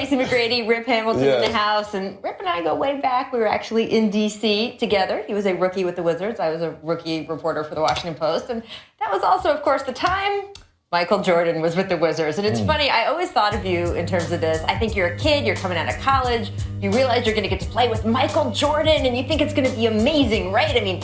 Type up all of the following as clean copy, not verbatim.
Tracy McGrady, Rip Hamilton in the house, and Rip and I go way back. We were actually in D.C. together. He was a rookie with the Wizards. I was a rookie reporter for the Washington Post, and that was also, of course, the time Michael Jordan was with the Wizards. And it's funny, I always thought of you in terms of this. I think you're a kid, you're coming out of college, you realize you're going to get to play with Michael Jordan, and you think it's going to be amazing, right? I mean,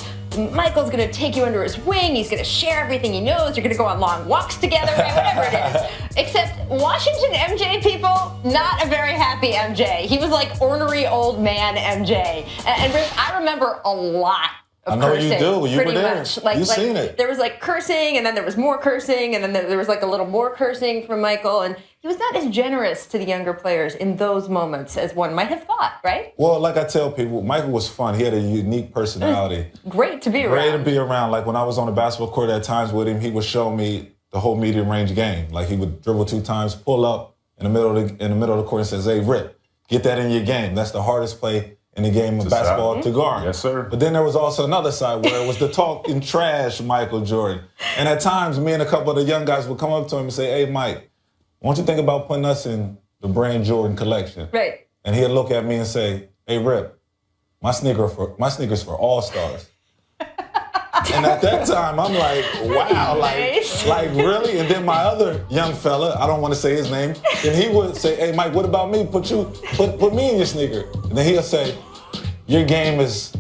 Michael's going to take you under his wing, he's going to share everything he knows, you're going to go on long walks together, right? Whatever it is. Except Washington MJ people, not a very happy MJ. He was like ornery old man MJ. And I remember a lot of cursing. I know you do. You were there. Much. You've seen it. There was like cursing, and then there was more cursing, and then there was like a little more cursing from Michael, and he was not as generous to the younger players in those moments as one might have thought, right? Well, like I tell people, Michael was fun. He had a unique personality. Great to be around. Great to be around. Like when I was on the basketball court at times with him, he would show me the whole medium range game. Like he would dribble 2 times, pull up in the middle of the court and says, "Hey, Rip, get that in your game. That's the hardest play in the game of basketball to guard." Yes, sir. But then there was also another side where it was the talking trash Michael Jordan. And at times, me and a couple of the young guys would come up to him and say, "Hey, Mike, why don't you think about putting us in the Brand Jordan collection?" Right. And he'd look at me and say, "Hey, Rip, my sneakers for all-stars." And at that time, I'm like, wow, like really? And then my other young fella, I don't want to say his name, and he would say, "Hey, Mike, what about me? Put me in your sneaker." And then he'll say, "Your game is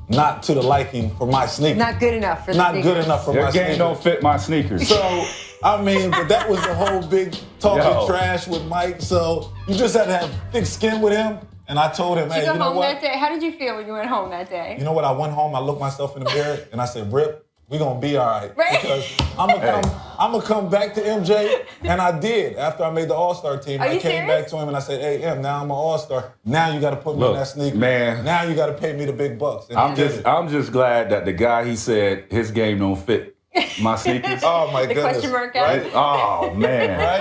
not to the liking for my sneaker. Not good enough for the Not sneakers. good enough for my Your sneaker." game don't fit my sneakers. So, I mean, but that was the whole big talking trash with Mike. So you just had to have thick skin with him. And I told him, Did "Hey, you go you know home what? that day? How did you feel when you went home that day? You know what? I went home, I looked myself in the mirror, and I said, Rip, we're going to be all right." Right. Because I'm going to come back to MJ. And I did. After I made the All-Star team, Are I you came serious? back to him and I said, "Hey, M, now I'm an All-Star. Now you got to put me in Look, that sneaker. man. Now you got to pay me the big bucks." And I'm he did just it. I'm just glad that the guy he said his game don't fit my sneakers. Oh, my The goodness. question mark out. Right? Oh man. Right?